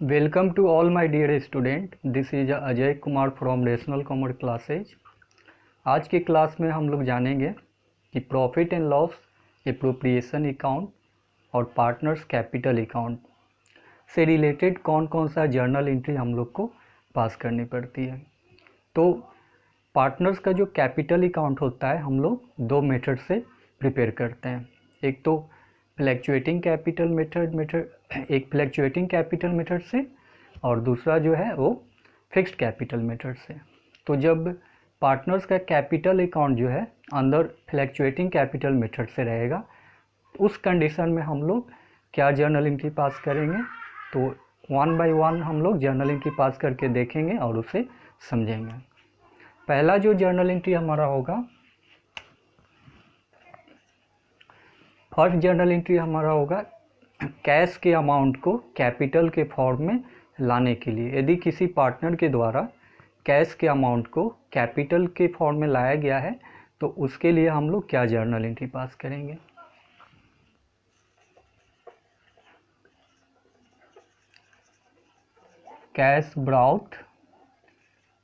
Welcome to all my dear student. This is Ajay Kumar from Rational Commerce Classes. आज की class में हम लोग जानेंगे कि profit and loss appropriation account और पार्टनर्स कैपिटल अकाउंट से रिलेटेड कौन कौन सा जर्नल एंट्री हम लोग को पास करनी पड़ती है। तो पार्टनर्स का जो कैपिटल अकाउंट होता है हम लोग दो मेथड से प्रिपेयर करते हैं। एक तो फ्लैक्चुएटिंग कैपिटल एक फ्लैक्चुएटिंग कैपिटल मेथड से और दूसरा जो है वो फिक्स्ड कैपिटल मेथड से। तो जब पार्टनर्स का कैपिटल अकाउंट जो है अंदर फ्लैक्चुएटिंग कैपिटल मेथड से रहेगा, उस कंडीशन में हम लोग क्या जर्नल एंट्री पास करेंगे। तो वन बाय वन हम लोग जर्नल एंट्री पास करके देखेंगे और उसे समझेंगे। पहला जो जर्नल एंट्री हमारा होगा, फर्स्ट जर्नल एंट्री हमारा होगा कैश के अमाउंट को कैपिटल के फॉर्म में लाने के लिए। यदि किसी पार्टनर के द्वारा कैश के अमाउंट को कैपिटल के फॉर्म में लाया गया है तो उसके लिए हम लोग क्या जर्नल एंट्री पास करेंगे। Cash brought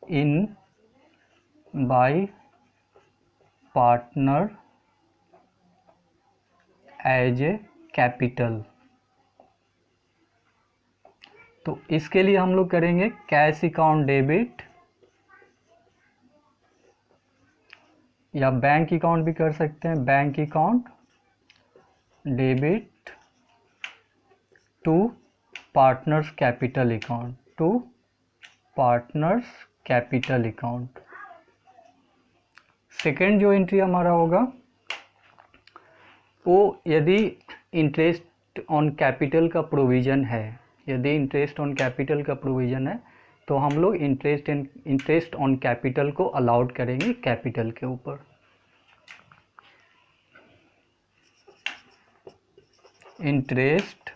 in by partner as a capital. तो इसके लिए हम लोग करेंगे कैश अकाउंट डेबिट या बैंक अकाउंट भी कर सकते हैं, bank account debit to partners capital account, to partners capital account. Second जो एंट्री हमारा होगा वो यदि इंटरेस्ट ऑन कैपिटल का प्रोविज़न है, यदि इंटरेस्ट ऑन कैपिटल का प्रोविज़न है तो हम लोग इंटरेस्ट ऑन कैपिटल को अलाउड करेंगे कैपिटल के ऊपर। Interest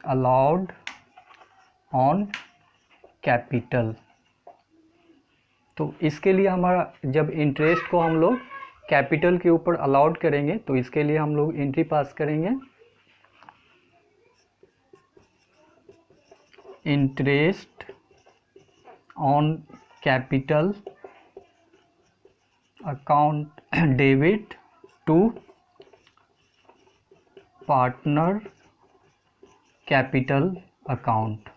allowed on capital. तो इसके लिए हमारा जब इंटरेस्ट को हम लोग कैपिटल के ऊपर अलाउड करेंगे तो इसके लिए हम लोग एंट्री पास करेंगे interest on capital account debit to partner capital account.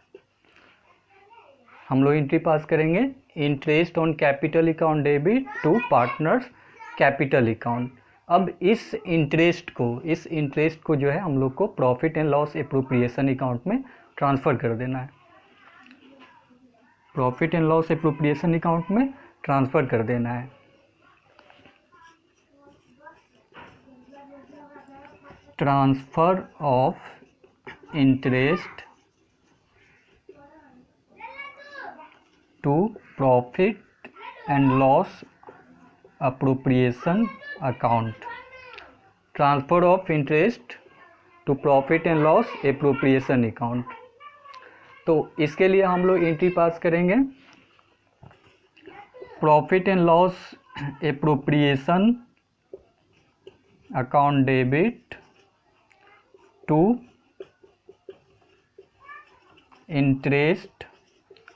हम लोग एंट्री पास करेंगे interest on capital account debit to partners capital account. अब इस इंटरेस्ट को जो है हम लोग को profit and loss appropriation account में ट्रांसफ़र कर देना है। Profit and loss appropriation account में ट्रांसफ़र कर देना है। Transfer of interest to profit and loss appropriation account. Transfer of interest to profit and loss appropriation account. तो इसके लिए हम लोग एंट्री पास करेंगे profit and loss appropriation account debit to interest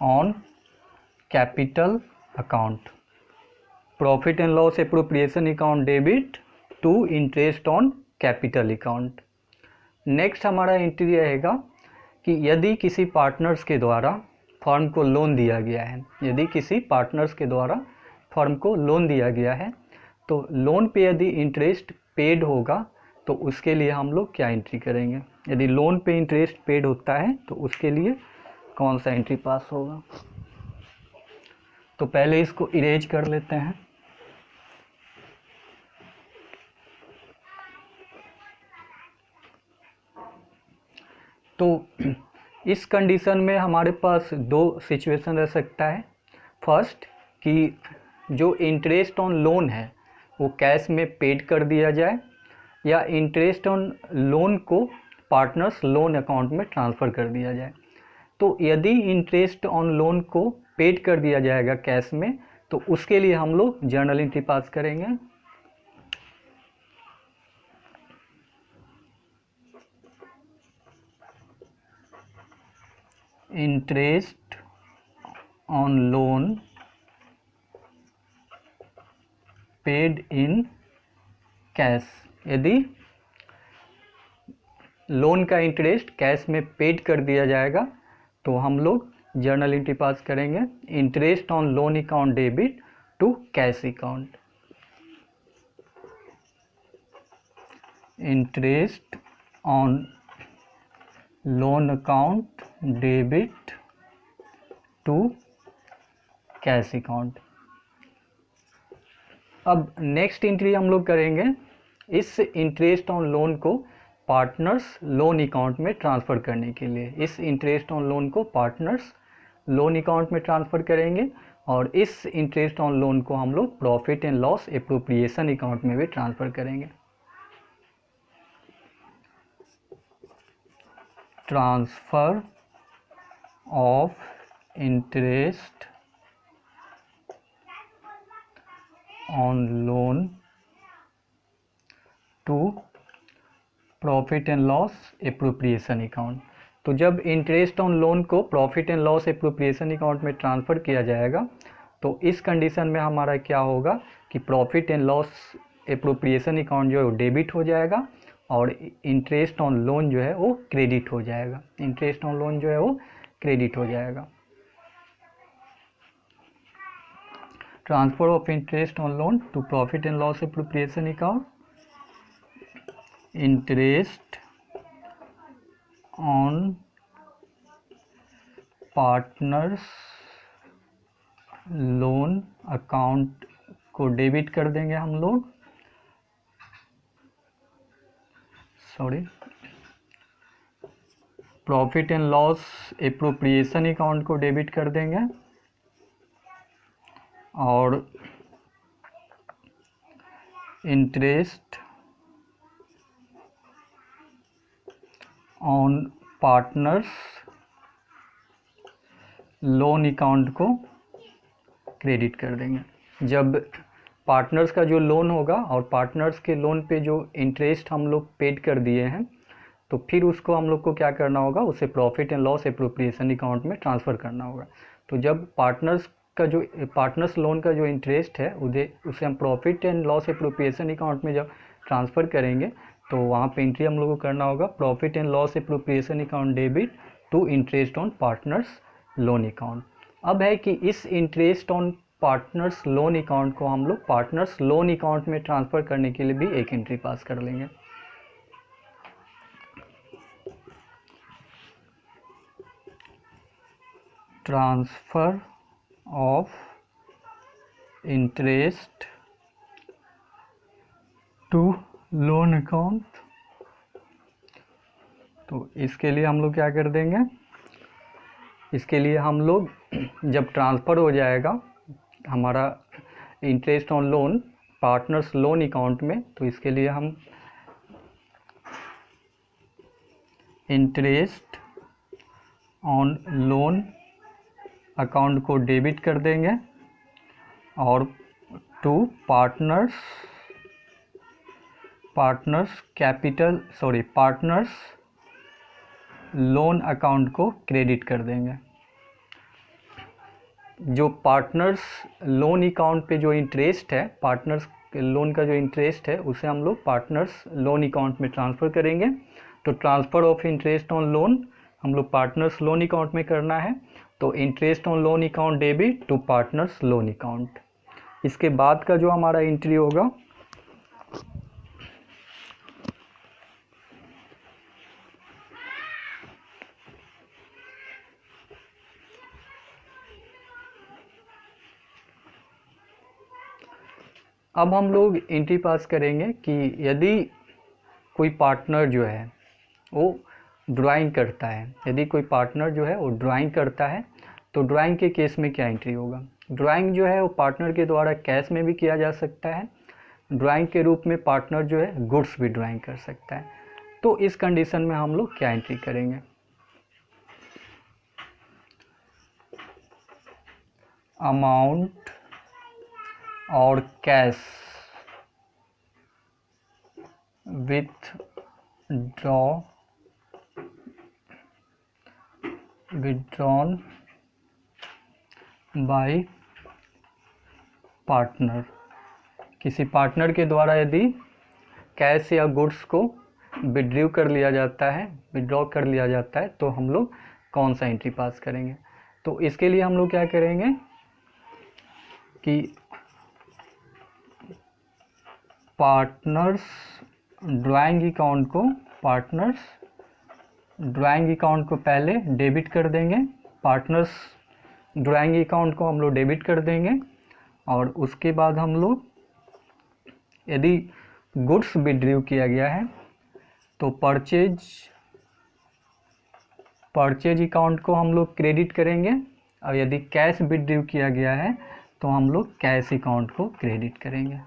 on capital account. Profit and loss appropriation account debit to interest on capital account. Next हमारा entry रहेगा कि यदि किसी पार्टनर्स के द्वारा फर्म को लोन दिया गया है, यदि किसी पार्टनर्स के द्वारा फर्म को लोन दिया गया है तो लोन पे यदि इंटरेस्ट पेड होगा तो उसके लिए हम लोग क्या एंट्री करेंगे। यदि लोन पे इंटरेस्ट पेड होता है तो उसके लिए कौन सा एंट्री पास होगा। तो पहले इसको इरेज कर लेते हैं। तो इस कंडीशन में हमारे पास दो सिचुएशन रह सकता है। फर्स्ट कि जो इंटरेस्ट ऑन लोन है वो कैश में पेड कर दिया जाए या इंटरेस्ट ऑन लोन को पार्टनर्स लोन अकाउंट में ट्रांसफ़र कर दिया जाए। तो यदि इंटरेस्ट ऑन लोन को पेड कर दिया जाएगा कैश में तो उसके लिए हम लोग जर्नल एंट्री पास करेंगे interest on loan paid in cash. यदि लोन का इंटरेस्ट कैश में पेड कर दिया जाएगा तो हम लोग जर्नल एंट्री पास करेंगे, interest on loan account debit to cash account. Interest on loan account debit to cash account. अब नेक्स्ट एंट्री हम लोग करेंगे, इस इंटरेस्ट ऑन लोन को पार्टनर्स लोन अकाउंट में ट्रांसफ़र करने के लिए। इस इंटरेस्ट ऑन लोन को पार्टनर्स लोन अकाउंट में ट्रांसफ़र करेंगे और इस इंटरेस्ट ऑन लोन को हम लोग profit and loss appropriation account में भी ट्रांसफ़र करेंगे। Transfer of interest on loan to profit and loss appropriation account. तो जब इंटरेस्ट ऑन लोन को profit and loss appropriation account में ट्रांसफ़र किया जाएगा तो इस कंडीशन में हमारा क्या होगा कि profit and loss appropriation account जो है वो डेबिट हो जाएगा और इंटरेस्ट ऑन लोन जो है वो क्रेडिट हो जाएगा। इंटरेस्ट ऑन लोन जो है वो क्रेडिट हो जाएगा। Transfer of interest on loan to profit and loss appropriation account. Interest on partners loan account को डेबिट कर देंगे हम लोग, profit and loss appropriation account को डेबिट कर देंगे और interest on partners loan account को क्रेडिट कर देंगे। जब पार्टनर्स का जो लोन होगा और पार्टनर्स के लोन पे जो इंटरेस्ट हम लोग पेड कर दिए हैं तो फिर उसको हम लोग को क्या करना होगा, उसे profit and loss appropriation account में ट्रांसफ़र करना होगा। तो जब पार्टनर्स लोन का जो इंटरेस्ट है उसे हम profit and loss appropriation account में जब ट्रांसफ़र करेंगे तो वहाँ पे एंट्री हम लोग को करना होगा profit and loss appropriation account debit to interest on partners loan account. अब है कि इस interest on partners loan account को हम लोग पार्टनर्स लोन अकाउंट में ट्रांसफ़र करने के लिए भी एक एंट्री पास कर लेंगे। Transfer of interest to loan account. तो इसके लिए हम लोग क्या कर देंगे, इसके लिए हम लोग जब ट्रांसफ़र हो जाएगा हमारा interest on loan partners loan account में तो इसके लिए हम इंटरेस्ट ऑन लोन अकाउंट को डेबिट कर देंगे और टू पार्टनर्स लोन अकाउंट को क्रेडिट कर देंगे। जो पार्टनर्स लोन अकाउंट पे जो इंटरेस्ट है, पार्टनर्स लोन का जो इंटरेस्ट है उसे हम लोग पार्टनर्स लोन अकाउंट में ट्रांसफ़र करेंगे। तो transfer of interest on loan हम लोग पार्टनर्स लोन अकाउंट में करना है, तो interest on loan account debit to partners loan account. इसके बाद का जो हमारा एंट्री होगा अब हम लोग एंट्री पास करेंगे कि यदि कोई पार्टनर जो है वो ड्राइंग करता है, यदि कोई पार्टनर जो है वो ड्राइंग करता है तो ड्राइंग के केस में क्या एंट्री होगा। ड्राइंग जो है वो पार्टनर के द्वारा कैश में भी किया जा सकता है, ड्राइंग के रूप में पार्टनर जो है गुड्स भी ड्राइंग कर सकता है। तो इस कंडीशन में हम लोग क्या एंट्री करेंगे, अमाउंट और cash with draw withdrawn bye partner, किसी पार्टनर के द्वारा यदि कैश या गुड्स को विड्रॉ कर लिया जाता है तो हम लोग कौन सा एंट्री पास करेंगे। तो इसके लिए हम लोग क्या करेंगे कि पार्टनर्स ड्राइंग अकाउंट को पहले डेबिट कर देंगे। पार्टनर्स ड्राइंग अकाउंट को हम लोग डेबिट कर देंगे और उसके बाद हम लोग यदि गुड्स विड्रॉ किया गया है तो परचेज अकाउंट को हम लोग क्रेडिट करेंगे और यदि कैश विड्रॉ किया गया है तो हम लोग कैश अकाउंट को क्रेडिट करेंगे।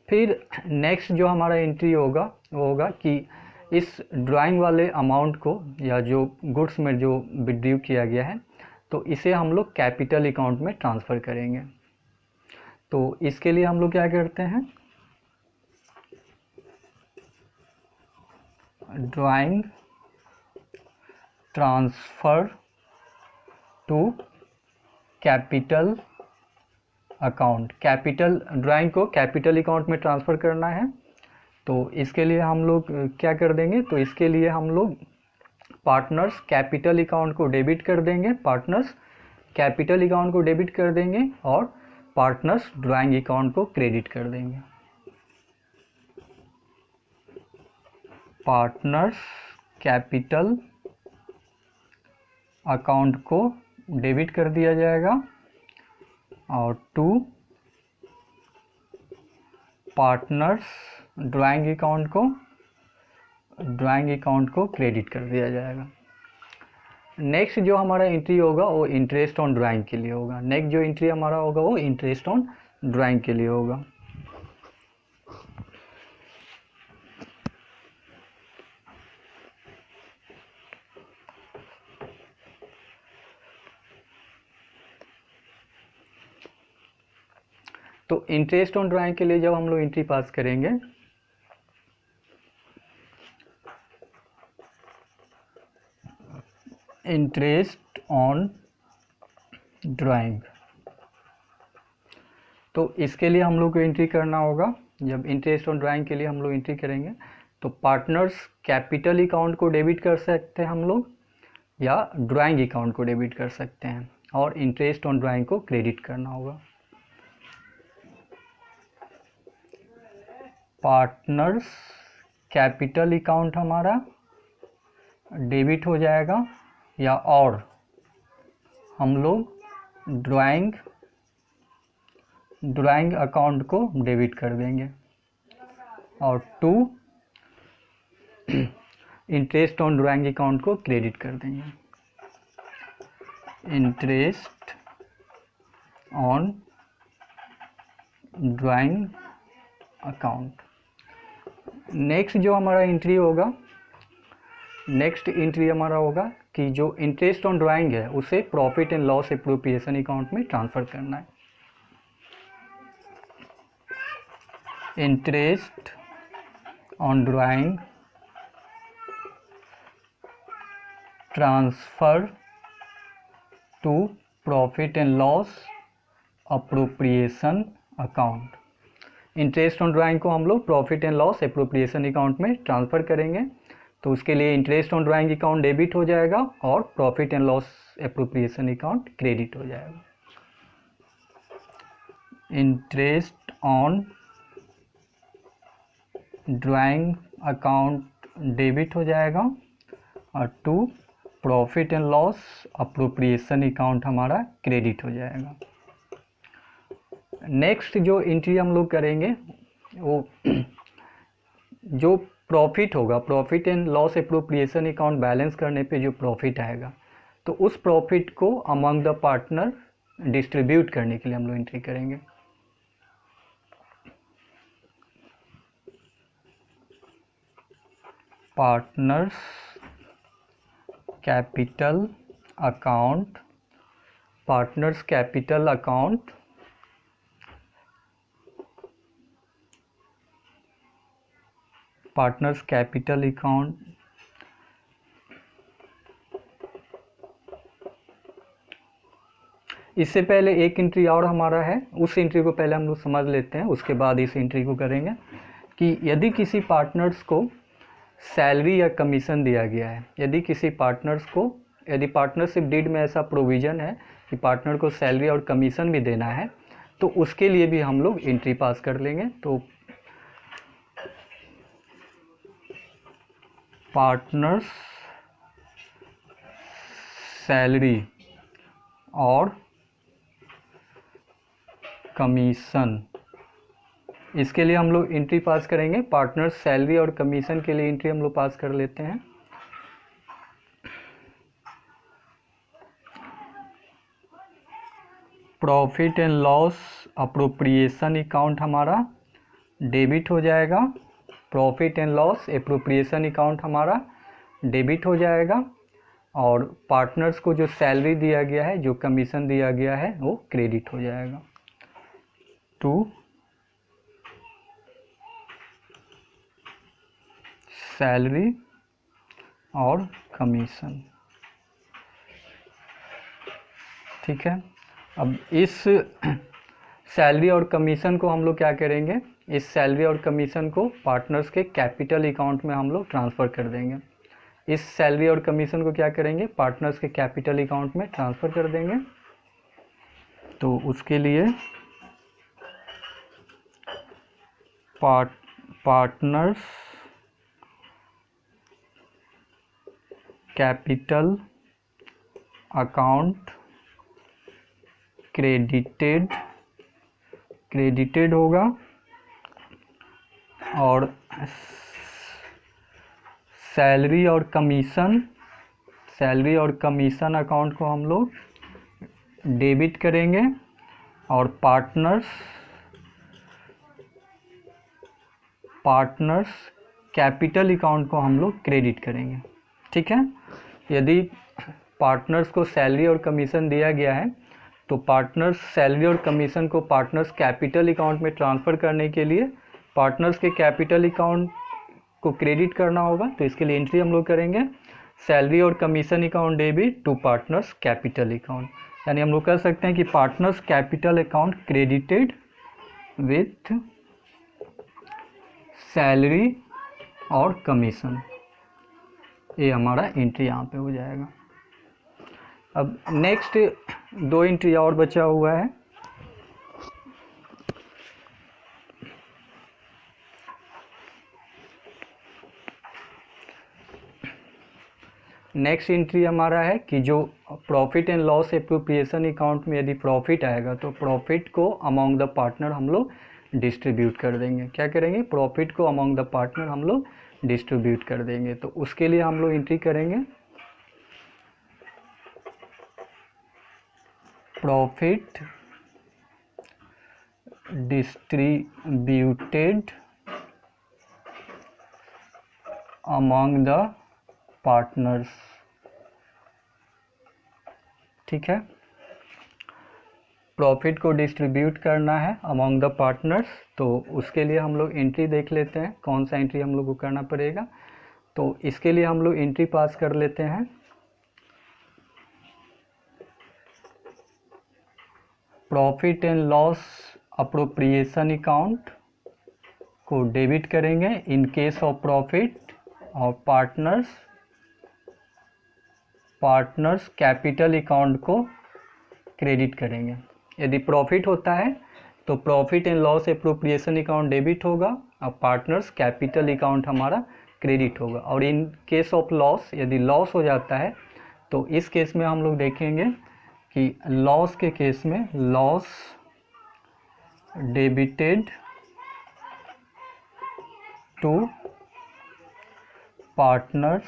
फिर नेक्स्ट जो हमारा एंट्री होगा वो होगा कि इस ड्राइंग वाले अमाउंट को या जो गुड्स में जो विड्रॉ किया गया है तो इसे हम लोग कैपिटल अकाउंट में ट्रांसफ़र करेंगे। तो इसके लिए हम लोग क्या करते हैं, drawing transfer to capital account, drawing को कैपिटल अकाउंट में ट्रांसफ़र करना है। तो इसके लिए हम लोग क्या कर देंगे, तो इसके लिए हम लोग पार्टनर्स कैपिटल अकाउंट को डेबिट कर देंगे और पार्टनर्स ड्राइंग अकाउंट को क्रेडिट कर देंगे। पार्टनर्स कैपिटल अकाउंट को डेबिट कर दिया जाएगा और टू पार्टनर्स ड्राइंग अकाउंट को क्रेडिट कर दिया जाएगा। नेक्स्ट जो हमारा एंट्री होगा वो इंटरेस्ट ऑन ड्राइंग के लिए होगा। नेक्स्ट जो एंट्री हमारा होगा वो इंटरेस्ट ऑन ड्राइंग के लिए होगा। तो इंटरेस्ट ऑन ड्राइंग के लिए जब हम लोग एंट्री पास करेंगे इंटरेस्ट ऑन ड्राइंग, तो इसके लिए हम लोग को एंट्री करना होगा। जब इंटरेस्ट ऑन ड्राइंग के लिए हम लोग एंट्री करेंगे तो पार्टनर्स कैपिटल अकाउंट को डेबिट कर सकते हैं हम लोग या ड्राइंग अकाउंट को डेबिट कर सकते हैं और इंटरेस्ट ऑन ड्राइंग को क्रेडिट करना होगा। पार्टनर्स कैपिटल अकाउंट हमारा डेबिट हो जाएगा या और हम लोग ड्राइंग अकाउंट को डेबिट कर देंगे और to interest on drawing account को क्रेडिट कर देंगे। Interest on drawing account. Next entry हमारा होगा कि जो इंटरेस्ट ऑन ड्राइंग है उसे profit and loss appropriation account में ट्रांसफ़र करना है। Interest on drawing transfer to profit and loss appropriation account. Interest on drawing को हम लोग profit and loss appropriation account में ट्रांसफ़र करेंगे। तो उसके लिए interest on drawing account debit हो जाएगा और profit and loss appropriation account credit हो जाएगा। Interest on drawing account debit हो जाएगा और to profit and loss appropriation account हमारा क्रेडिट हो जाएगा। नेक्स्ट जो एंट्री हम लोग करेंगे वो जो प्रॉफिट होगा, profit and loss appropriation account balance करने पे जो प्रॉफिट आएगा तो उस प्रॉफिट को अमंग द पार्टनर डिस्ट्रीब्यूट करने के लिए हम लोग एंट्री करेंगे। पार्टनर्स कैपिटल अकाउंट इससे पहले एक एंट्री और हमारा है, उस एंट्री को पहले हम लोग समझ लेते हैं, उसके बाद इस एंट्री को करेंगे कि यदि किसी पार्टनर्स को सैलरी या कमीशन दिया गया है, यदि किसी पार्टनर्स को, यदि पार्टनरशिप डीड में ऐसा प्रोविज़न है कि पार्टनर को सैलरी और कमीशन भी देना है, तो उसके लिए भी हम लोग एंट्री पास कर लेंगे। तो पार्टनर्स सैलरी और कमीशन, इसके लिए हम लोग एंट्री पास करेंगे। पार्टनर्स सैलरी और कमीशन के लिए एंट्री हम लोग पास कर लेते हैं। Profit and loss appropriation account हमारा डेबिट हो जाएगा। Profit and loss appropriation account हमारा डेबिट हो जाएगा, और पार्टनर्स को जो सैलरी दिया गया है, जो कमीशन दिया गया है, वो क्रेडिट हो जाएगा टू सैलरी और कमीशन। ठीक है, अब इस सैलरी और कमीशन को हम लोग क्या करेंगे, इस सैलरी और कमीशन को पार्टनर्स के कैपिटल अकाउंट में हम लोग ट्रांसफ़र कर देंगे। इस सैलरी और कमीशन को क्या करेंगे, पार्टनर्स के कैपिटल अकाउंट में ट्रांसफ़र कर देंगे। तो उसके लिए पार्टनर्स कैपिटल अकाउंट क्रेडिटेड होगा, और सैलरी और कमीशन अकाउंट को हम लोग डेबिट करेंगे, और पार्टनर्स कैपिटल अकाउंट को हम लोग क्रेडिट करेंगे। ठीक है, यदि पार्टनर्स को सैलरी और कमीशन दिया गया है, तो पार्टनर्स सैलरी और कमीशन को पार्टनर्स कैपिटल अकाउंट में ट्रांसफ़र करने के लिए पार्टनर्स के कैपिटल अकाउंट को क्रेडिट करना होगा। तो इसके लिए एंट्री हम लोग करेंगे सैलरी और commission account debit to partners capital account, यानी हम लोग कह सकते हैं कि partners capital account credited with salary और कमीशन। ये हमारा एंट्री यहाँ पे हो जाएगा। अब नेक्स्ट दो एंट्री और बचा हुआ है। नेक्स्ट एंट्री हमारा है कि जो profit and loss appropriation account में यदि प्रॉफिट आएगा, तो प्रॉफिट को अमॉन्ग द पार्टनर हम लोग डिस्ट्रीब्यूट कर देंगे। क्या करेंगे, प्रॉफिट को अमॉन्ग द पार्टनर हम लोग डिस्ट्रीब्यूट कर देंगे। तो उसके लिए हम लोग एंट्री करेंगे profit distributed among the partners. ठीक है, प्रॉफिट को डिस्ट्रीब्यूट करना है अमॉन्ग द पार्टनर्स। तो उसके लिए हम लोग एंट्री देख लेते हैं, कौन सा एंट्री हम लोग को करना पड़ेगा। तो इसके लिए हम लोग एंट्री पास कर लेते हैं profit and loss appropriation account को डेबिट करेंगे इन केस ऑफ प्रॉफिट, और पार्टनर्स कैपिटल अकाउंट को क्रेडिट करेंगे। यदि प्रॉफिट होता है तो profit and loss appropriation account debit होगा, और पार्टनर्स कैपिटल अकाउंट हमारा क्रेडिट होगा। और इन केस ऑफ लॉस, यदि लॉस हो जाता है, तो इस केस में हम लोग देखेंगे कि लॉस के केस में loss debited to partners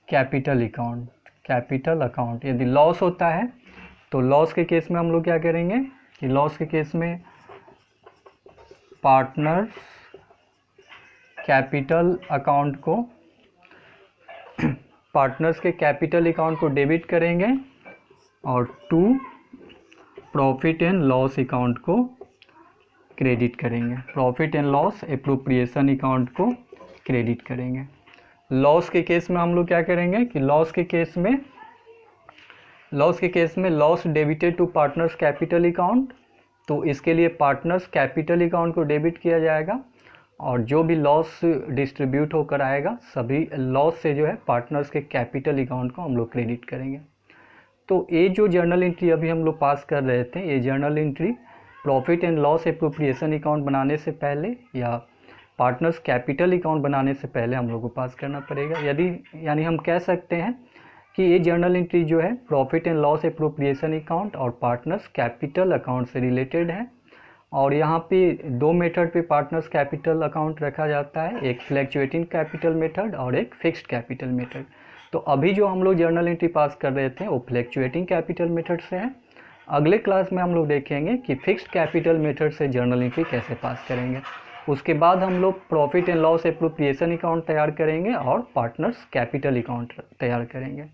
capital account. यदि लॉस होता है तो लॉस के केस में हम लोग क्या करेंगे कि लॉस के केस में पार्टनर्स कैपिटल अकाउंट को पार्टनर्स के कैपिटल अकाउंट को डेबिट करेंगे, और to profit and loss account को क्रेडिट करेंगे। Profit and loss appropriation account को क्रेडिट करेंगे। लॉस के केस में हम लोग क्या करेंगे कि लॉस के केस में लॉस के केस में loss debited to partners capital account, तो इसके लिए पार्टनर्स कैपिटल अकाउंट को डेबिट किया जाएगा और जो भी लॉस डिस्ट्रीब्यूट होकर आएगा सभी लॉस से जो है पार्टनर्स के कैपिटल अकाउंट को हम लोग क्रेडिट करेंगे। तो ये जो जर्नल एंट्री अभी हम लोग पास कर रहे थे, ये journal entry profit and loss appropriation account बनाने से पहले या पार्टनर्स कैपिटल अकाउंट बनाने से पहले हम लोग को पास करना पड़ेगा। यानी हम कह सकते हैं कि ये जर्नल एंट्री जो है profit and loss appropriation account और पार्टनर्स कैपिटल अकाउंट से रिलेटेड है। और यहाँ पे दो मेथड पे पार्टनर्स कैपिटल अकाउंट रखा जाता है, एक फ्लैक्चुएटिंग कैपिटल मेथड और एक फिक्स्ड कैपिटल मेथड। तो अभी जो हम लोग जर्नल एंट्री पास कर रहे थे वो फ्लैक्चुएटिंग कैपिटल मेथड से है। अगले क्लास में हम लोग देखेंगे कि फिक्स्ड कैपिटल मेथड से जर्नल एंट्री कैसे पास करेंगे। उसके बाद हम लोग profit and loss appropriation account तैयार करेंगे और पार्टनर्स कैपिटल अकाउंट तैयार करेंगे।